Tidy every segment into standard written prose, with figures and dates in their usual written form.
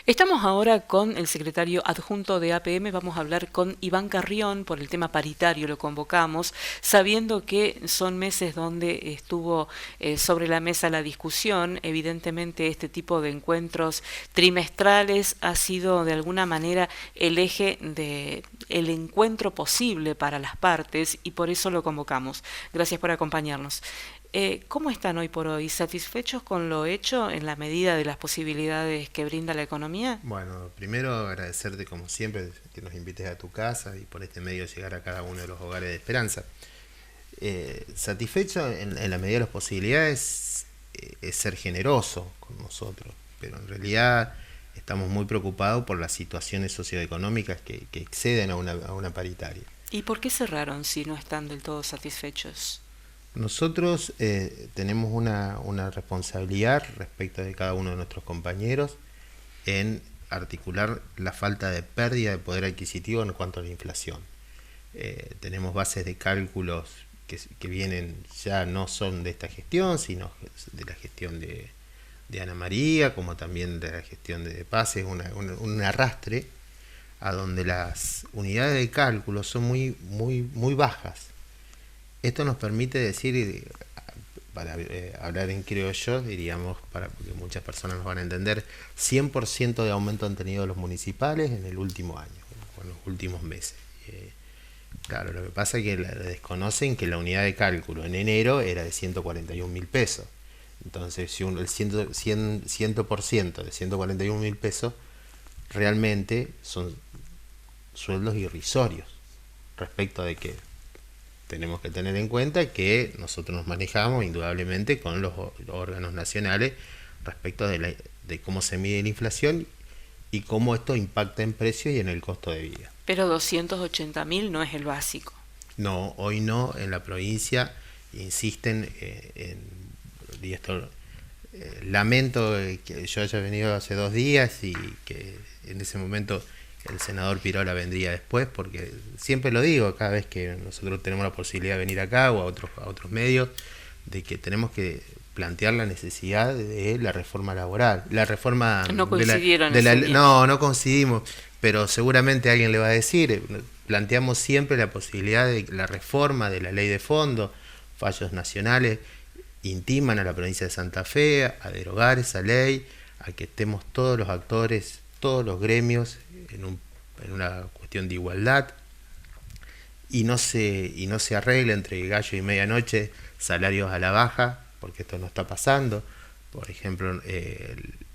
Estamos ahora con el secretario adjunto de APM, vamos a hablar con Iván Carrión por el tema paritario, lo convocamos, sabiendo que son meses donde estuvo sobre la mesa la discusión. Evidentemente este tipo de encuentros trimestrales ha sido de alguna manera el eje de el encuentro posible para las partes y por eso lo convocamos. Gracias por acompañarnos. ¿Cómo están hoy por hoy? ¿Satisfechos con lo hecho en la medida de las posibilidades que brinda la economía? Bueno, primero agradecerte como siempre que nos invites a tu casa y por este medio llegar a cada uno de los hogares de Esperanza. Satisfecho en la medida de las posibilidades es ser generoso con nosotros, pero en realidad estamos muy preocupados por las situaciones socioeconómicas que exceden a una paritaria. ¿Y por qué cerraron si no están del todo satisfechos? Nosotros tenemos una responsabilidad respecto de cada uno de nuestros compañeros en articular la falta de pérdida de poder adquisitivo en cuanto a la inflación. Tenemos bases de cálculos que vienen, ya no son de esta gestión, sino de la gestión de Ana María, como también de la gestión de Paz, es un arrastre a donde las unidades de cálculo son muy bajas. Esto nos permite decir, para hablar en criollo, diríamos, porque muchas personas nos van a entender, 100% de aumento han tenido los municipales en el último año, en los últimos meses. Claro, lo que pasa es que desconocen que la unidad de cálculo en enero era de 141.000 pesos. Entonces, si el 100% de 141.000 pesos realmente son sueldos irrisorios respecto de que tenemos que tener en cuenta que nosotros nos manejamos indudablemente con los órganos nacionales respecto de cómo se mide la inflación y cómo esto impacta en precios y en el costo de vida. Pero 280.000 no es el básico. No, hoy no, en la provincia insisten y esto lamento que yo haya venido hace 2 días y que en ese momento el senador Pirola vendría después, porque siempre lo digo cada vez que nosotros tenemos la posibilidad de venir acá o a otros medios, de que tenemos que plantear la necesidad de la reforma laboral, la reforma No de la, coincidieron de la ese día. no coincidimos, pero seguramente alguien le va a decir, planteamos siempre la posibilidad de la reforma de la ley de fondo, fallos nacionales intiman a la provincia de Santa Fe a derogar esa ley, a que estemos todos los actores, todos los gremios en una cuestión de igualdad y no se arregle entre gallo y medianoche salarios a la baja, porque esto no está pasando. Por ejemplo,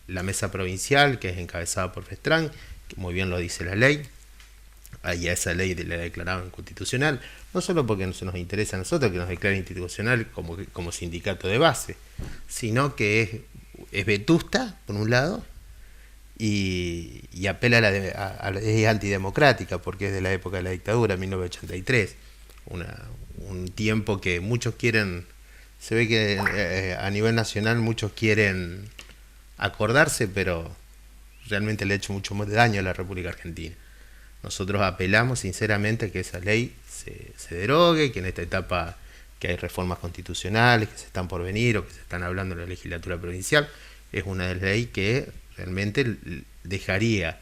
la mesa provincial, que es encabezada por Festrán, que muy bien lo dice la ley, y a esa ley la declararon inconstitucional, no solo porque no se nos interesa a nosotros que nos declare institucional como sindicato de base, sino que es vetusta, por un lado, y apela es antidemocrática, porque es de la época de la dictadura, 1983, un tiempo que muchos quieren, se ve que a nivel nacional muchos quieren acordarse, pero realmente le ha hecho mucho más daño a la República Argentina. Nosotros apelamos sinceramente a que esa ley se derogue, que en esta etapa que hay reformas constitucionales que se están por venir o que se están hablando en la legislatura provincial, es una ley que realmente dejaría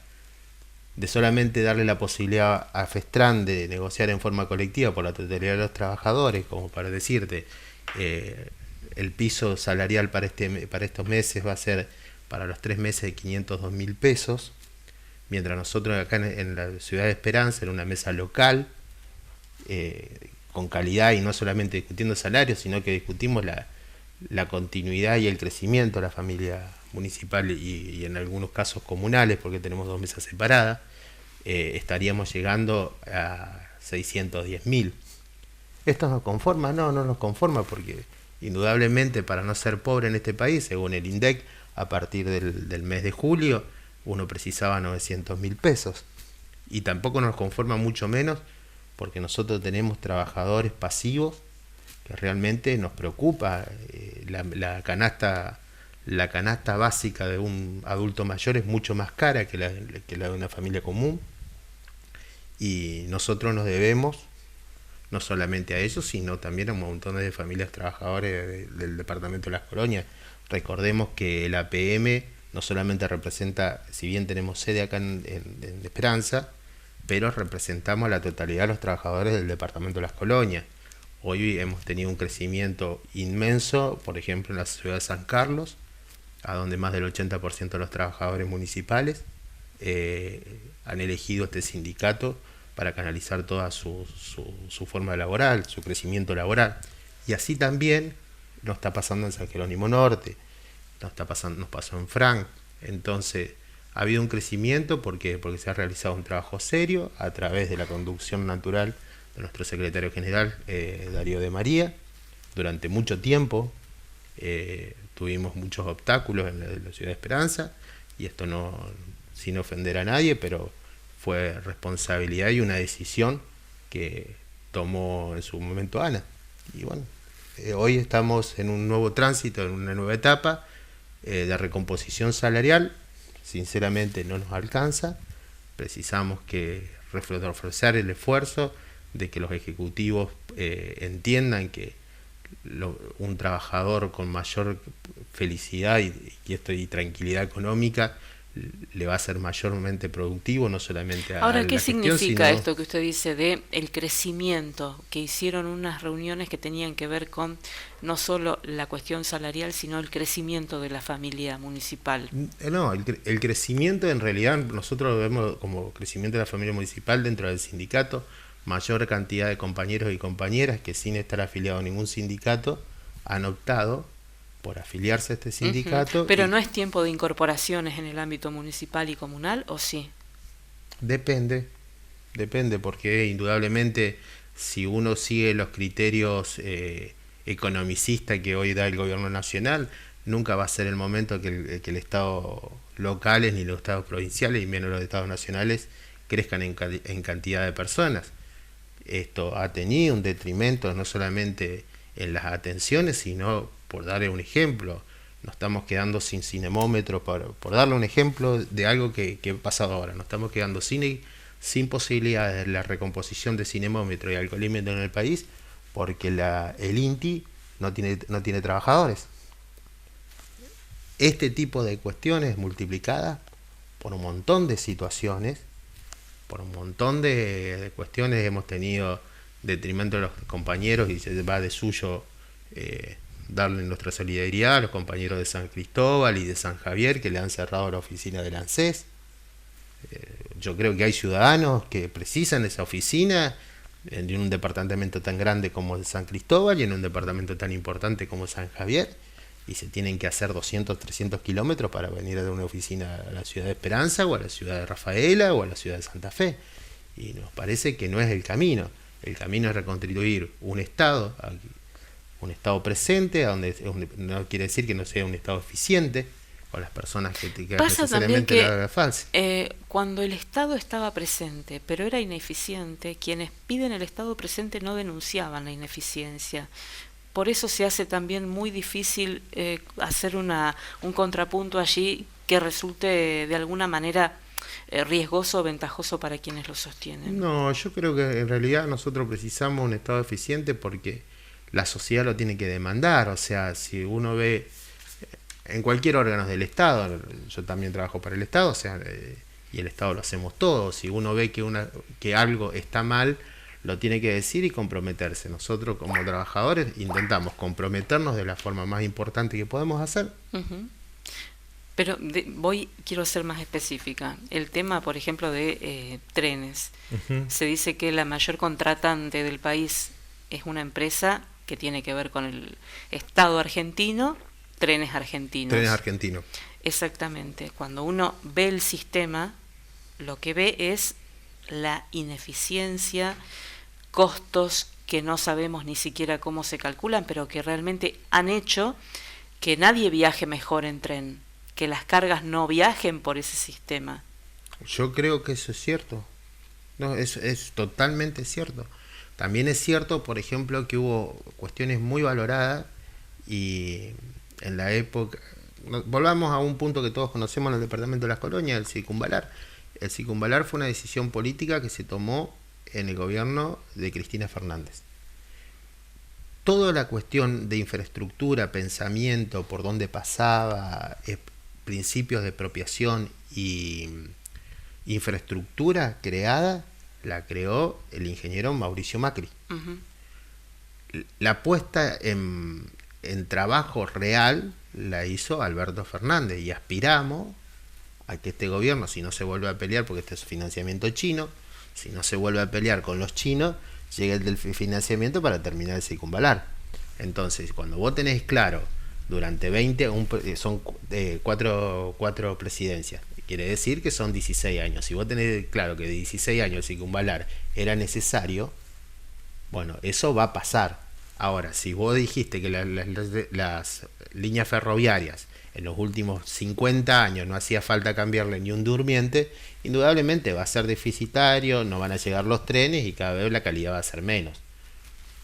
de solamente darle la posibilidad a Festrán de negociar en forma colectiva por la totalidad de los trabajadores, como para decirte, el piso salarial para estos meses va a ser para los 3 meses de 502.000 pesos, mientras nosotros acá en la ciudad de Esperanza, en una mesa local, con calidad y no solamente discutiendo salarios, sino que discutimos la continuidad y el crecimiento de la familia municipal y en algunos casos comunales, porque tenemos 2 mesas separadas, estaríamos llegando a 610.000. ¿Esto nos conforma? No nos conforma, porque indudablemente para no ser pobre en este país, según el INDEC, a partir del mes de julio, uno precisaba 900.000 pesos. Y tampoco nos conforma, mucho menos, porque nosotros tenemos trabajadores pasivos que realmente nos preocupa. La canasta básica de un adulto mayor es mucho más cara que la de una familia común, y nosotros nos debemos no solamente a ellos, sino también a un montón de familias trabajadores del departamento de Las Colonias. Recordemos que el APM no solamente representa, si bien tenemos sede acá en Esperanza, pero representamos a la totalidad de los trabajadores del departamento de Las Colonias. Hoy hemos tenido un crecimiento inmenso, por ejemplo, en la ciudad de San Carlos, a donde más del 80% de los trabajadores municipales han elegido este sindicato para canalizar toda su forma laboral, su crecimiento laboral. Y así también nos está pasando en San Jerónimo Norte, nos pasó en Frank. Entonces ha habido un crecimiento porque se ha realizado un trabajo serio a través de la conducción natural de nuestro secretario general, Darío de María. Durante mucho tiempo tuvimos muchos obstáculos en la ciudad de Esperanza, y esto no, sin ofender a nadie, pero fue responsabilidad y una decisión que tomó en su momento Ana. Y bueno, hoy estamos en un nuevo tránsito, en una nueva etapa de recomposición salarial. Sinceramente no nos alcanza, precisamos que reforzar el esfuerzo de que los ejecutivos entiendan que un trabajador con mayor felicidad y tranquilidad económica le va a ser mayormente productivo, no solamente a Ahora, la ¿qué gestión, significa sino esto que usted dice de el crecimiento? Que hicieron unas reuniones que tenían que ver con no solo la cuestión salarial, sino el crecimiento de la familia municipal. No, el crecimiento en realidad nosotros lo vemos como crecimiento de la familia municipal dentro del sindicato, mayor cantidad de compañeros y compañeras que sin estar afiliados a ningún sindicato han optado por afiliarse a este sindicato. Pero no es tiempo de incorporaciones en el ámbito municipal y comunal, ¿o sí? Depende, porque indudablemente si uno sigue los criterios economicistas que hoy da el gobierno nacional, nunca va a ser el momento que el Estado locales ni los estados provinciales y menos los estados nacionales crezcan en cantidad de personas. Esto ha tenido un detrimento no solamente en las atenciones, sino, por darle un ejemplo, nos estamos quedando sin cinemómetro, por darle un ejemplo de algo que ha pasado ahora, nos estamos quedando sin posibilidades de la recomposición de cinemómetro y alcoholímetro en el país, porque el INTI no tiene trabajadores. Este tipo de cuestiones multiplicadas por un montón de situaciones, por un montón de cuestiones, hemos tenido detrimento de los compañeros, y se va de suyo darle nuestra solidaridad a los compañeros de San Cristóbal y de San Javier que le han cerrado la oficina del ANSES. Yo creo que hay ciudadanos que precisan esa oficina en un departamento tan grande como el San Cristóbal y en un departamento tan importante como San Javier, y se tienen que hacer 200, 300 kilómetros para venir a una oficina a la ciudad de Esperanza o a la ciudad de Rafaela o a la ciudad de Santa Fe. Y nos parece que no es el camino. El camino es reconstituir un Estado presente, donde no quiere decir que no sea un Estado eficiente, con las personas que necesariamente que, la haga falsa. Cuando el Estado estaba presente, pero era ineficiente, quienes piden el Estado presente no denunciaban la ineficiencia. Por eso se hace también muy difícil hacer un contrapunto allí que resulte de alguna manera riesgoso o ventajoso para quienes lo sostienen. No, yo creo que en realidad nosotros precisamos un Estado eficiente porque la sociedad lo tiene que demandar. O sea, si uno ve en cualquier órgano del Estado, yo también trabajo para el Estado, o sea, y el Estado lo hacemos todos. Si uno ve que algo está mal, lo tiene que decir y comprometerse. Nosotros como trabajadores intentamos comprometernos de la forma más importante que podemos hacer. Pero quiero ser más específica. El tema, por ejemplo, de trenes. Se dice que la mayor contratante del país es una empresa que tiene que ver con el Estado argentino, Trenes Argentinos. Trenes Argentinos. Exactamente. Cuando uno ve el sistema, lo que ve es la ineficiencia, costos que no sabemos ni siquiera cómo se calculan, pero que realmente han hecho que nadie viaje mejor en tren, que las cargas no viajen por ese sistema. Yo creo que eso es cierto. No, es totalmente cierto. También es cierto, por ejemplo, que hubo cuestiones muy valoradas y en la época, volvamos a un punto que todos conocemos en el departamento de Las Colonias, el circunvalar. El circunvalar fue una decisión política que se tomó en el gobierno de Cristina Fernández. Toda la cuestión de infraestructura, pensamiento, por dónde pasaba, principios de expropiación y infraestructura creada, la creó el ingeniero Mauricio Macri. Ujú. La puesta en trabajo real la hizo Alberto Fernández y aspiramos a que este gobierno, si no se vuelve a pelear, porque este es financiamiento chino, si no se vuelve a pelear con los chinos, llegue el del financiamiento para terminar el circunvalar. Entonces, cuando vos tenés claro, durante 20, son cuatro presidencias, quiere decir que son 16 años. Si vos tenés claro que de 16 años el circunvalar era necesario, bueno, eso va a pasar. Ahora, si vos dijiste que las líneas ferroviarias en los últimos 50 años no hacía falta cambiarle ni un durmiente, indudablemente va a ser deficitario, no van a llegar los trenes y cada vez la calidad va a ser menos.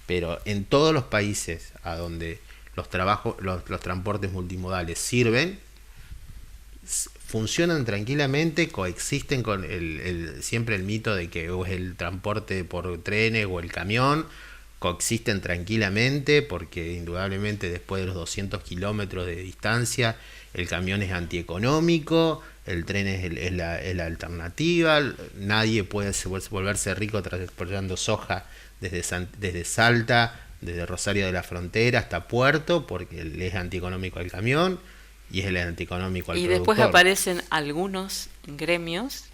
Pero en todos los países a donde los transportes multimodales sirven, funcionan tranquilamente, coexisten con siempre el mito de que es el transporte por trenes o el camión, coexisten tranquilamente porque indudablemente después de los 200 kilómetros de distancia el camión es antieconómico, el tren es la alternativa, nadie puede volverse rico transportando soja desde Salta, desde Rosario de la Frontera hasta Puerto, porque le es antieconómico al camión y es el antieconómico al productor. Y después aparecen algunos gremios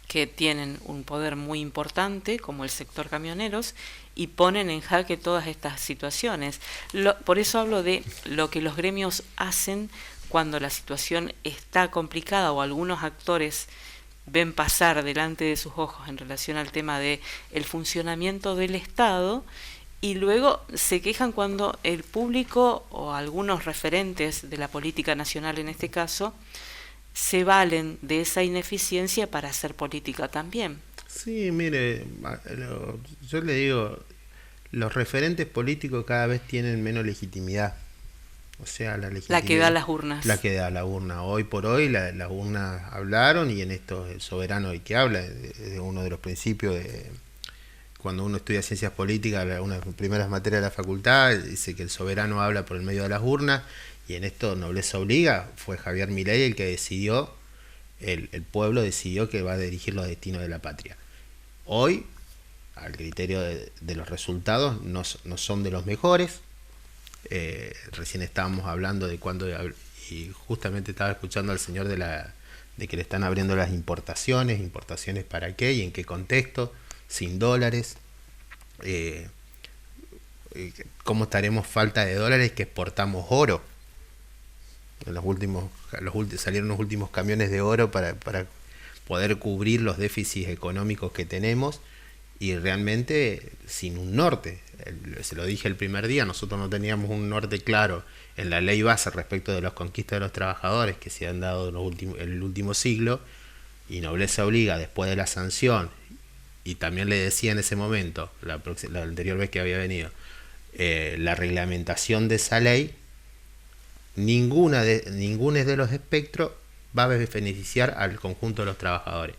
que tienen un poder muy importante, como el sector camioneros, y ponen en jaque todas estas situaciones. Por eso hablo de lo que los gremios hacen cuando la situación está complicada o algunos actores ven pasar delante de sus ojos en relación al tema de el funcionamiento del Estado, y luego se quejan cuando el público o algunos referentes de la política nacional en este caso se valen de esa ineficiencia para hacer política también. Sí, mire, yo le digo, los referentes políticos cada vez tienen menos legitimidad. O sea, la legitimidad, la que da las urnas. La que da la urna. Hoy por hoy las urnas hablaron, y en esto el soberano el que habla, de uno de los principios de cuando uno estudia ciencias políticas, una de las primeras materias de la facultad, dice que el soberano habla por el medio de las urnas, y en esto nobleza obliga, fue Javier Milei el que decidió, el pueblo decidió que va a dirigir los destinos de la patria. Hoy, al criterio de los resultados, no son de los mejores. Recién estábamos hablando de cuando, y justamente estaba escuchando al señor de que le están abriendo las importaciones para qué y en qué contexto, sin dólares. ¿Cómo estaremos falta de dólares que exportamos oro? En salieron los últimos camiones de oro para poder cubrir los déficits económicos que tenemos, y realmente sin un norte. Se lo dije el primer día, nosotros no teníamos un norte claro en la ley base respecto de las conquistas de los trabajadores que se han dado en el último siglo, y nobleza obliga, después de la sanción, y también le decía en ese momento, la anterior vez que había venido, la reglamentación de esa ley, ninguno de los espectros va a beneficiar al conjunto de los trabajadores,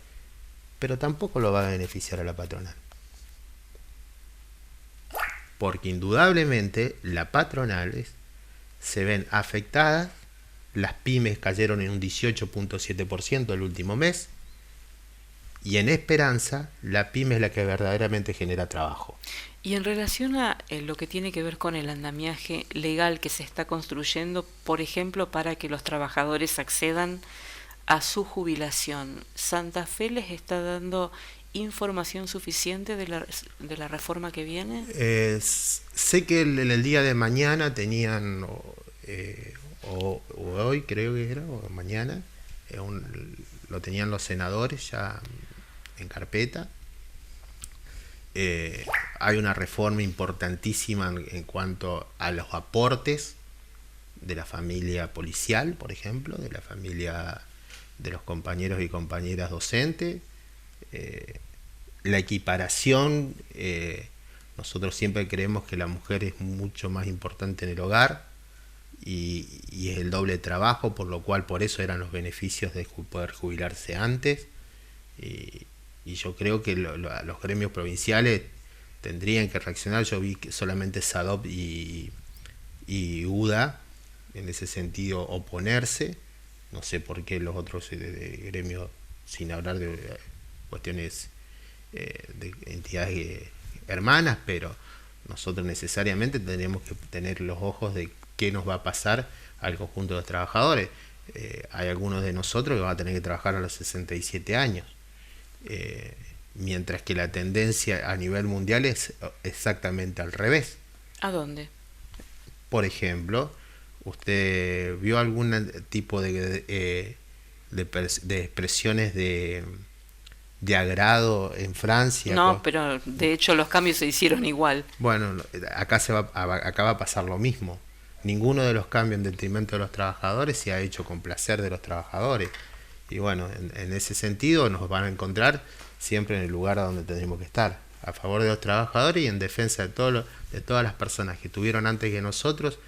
pero tampoco lo va a beneficiar a la patronal. Porque indudablemente las patronales se ven afectadas, las pymes cayeron en un 18.7% el último mes, y en Esperanza la pyme es la que verdaderamente genera trabajo. Y en relación a lo que tiene que ver con el andamiaje legal que se está construyendo, por ejemplo, para que los trabajadores accedan a su jubilación, ¿Santa Fe les está dando información suficiente de la reforma que viene? Sé que en el día de mañana tenían, o hoy creo que era, o mañana, lo tenían los senadores ya en carpeta. Hay una reforma importantísima en cuanto a los aportes de la familia policial, por ejemplo, de la familia de los compañeros y compañeras docentes, la equiparación. Nosotros siempre creemos que la mujer es mucho más importante en el hogar, y es el doble trabajo, por lo cual por eso eran los beneficios de poder jubilarse antes, y yo creo que los gremios provinciales tendrían que reaccionar. Yo vi que solamente SADOP y UDA en ese sentido oponerse, No sé por qué los otros de gremios, sin hablar de cuestiones de entidades hermanas, pero nosotros necesariamente tenemos que tener los ojos de qué nos va a pasar al conjunto de los trabajadores. Hay algunos de nosotros que van a tener que trabajar a los 67 años, mientras que la tendencia a nivel mundial es exactamente al revés. ¿A dónde? Por ejemplo, ¿usted vio algún tipo de expresiones de agrado en Francia? No, pero de hecho los cambios se hicieron igual. Bueno, acá va a pasar lo mismo. Ninguno de los cambios en detrimento de los trabajadores se ha hecho con placer de los trabajadores. Y bueno, en ese sentido nos van a encontrar siempre en el lugar donde tendremos que estar, a favor de los trabajadores y en defensa de todas las personas que tuvieron antes que nosotros,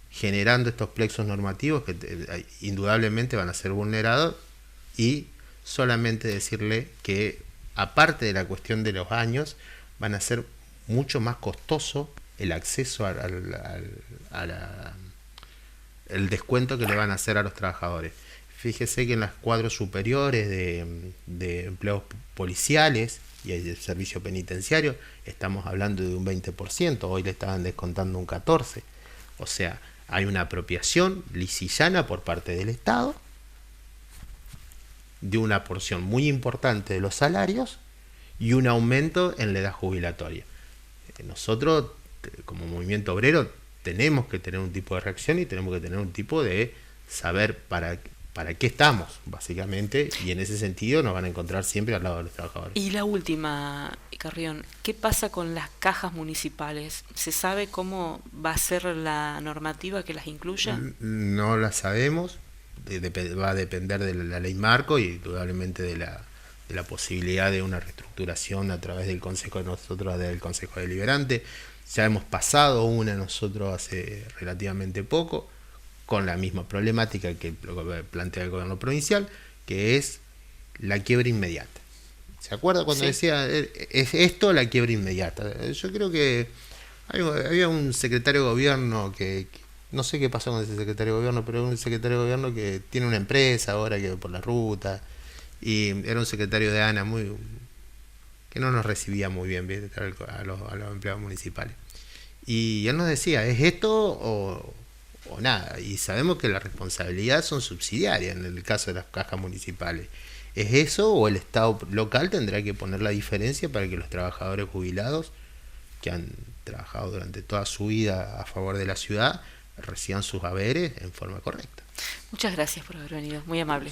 generando estos plexos normativos que indudablemente van a ser vulnerados, y solamente decirle que, aparte de la cuestión de los años, van a ser mucho más costoso el acceso el descuento que le van a hacer a los trabajadores. Fíjese que en las cuadros superiores de empleos policiales y el servicio penitenciario estamos hablando de un 20%, hoy le estaban descontando un 14%. O sea, hay una apropiación lisillana por parte del Estado de una porción muy importante de los salarios y un aumento en la edad jubilatoria. Nosotros, como movimiento obrero, tenemos que tener un tipo de reacción y tenemos que tener un tipo de saber para qué estamos, básicamente, y en ese sentido nos van a encontrar siempre al lado de los trabajadores. Y la última, Carrión, ¿qué pasa con las cajas municipales? ¿Se sabe cómo va a ser la normativa que las incluya? No la sabemos, va a depender de la ley marco y indudablemente de la posibilidad de una reestructuración a través del Consejo del Consejo Deliberante. Ya hemos pasado una nosotros hace relativamente poco, con la misma problemática que plantea el gobierno provincial, que es la quiebra inmediata. ¿Se acuerda cuando decía, es esto la quiebra inmediata? Yo creo que había un secretario de gobierno que no sé qué pasó con ese secretario de gobierno, pero un secretario de gobierno que tiene una empresa ahora que por la ruta, y era un secretario de ANA que no nos recibía muy bien, ¿viste? A los empleados municipales. Y él nos decía, ¿es esto o nada? Y sabemos que las responsabilidades son subsidiarias en el caso de las cajas municipales. ¿Es eso o el Estado local tendrá que poner la diferencia para que los trabajadores jubilados que han trabajado durante toda su vida a favor de la ciudad reciban sus haberes en forma correcta? Muchas gracias por haber venido, muy amable.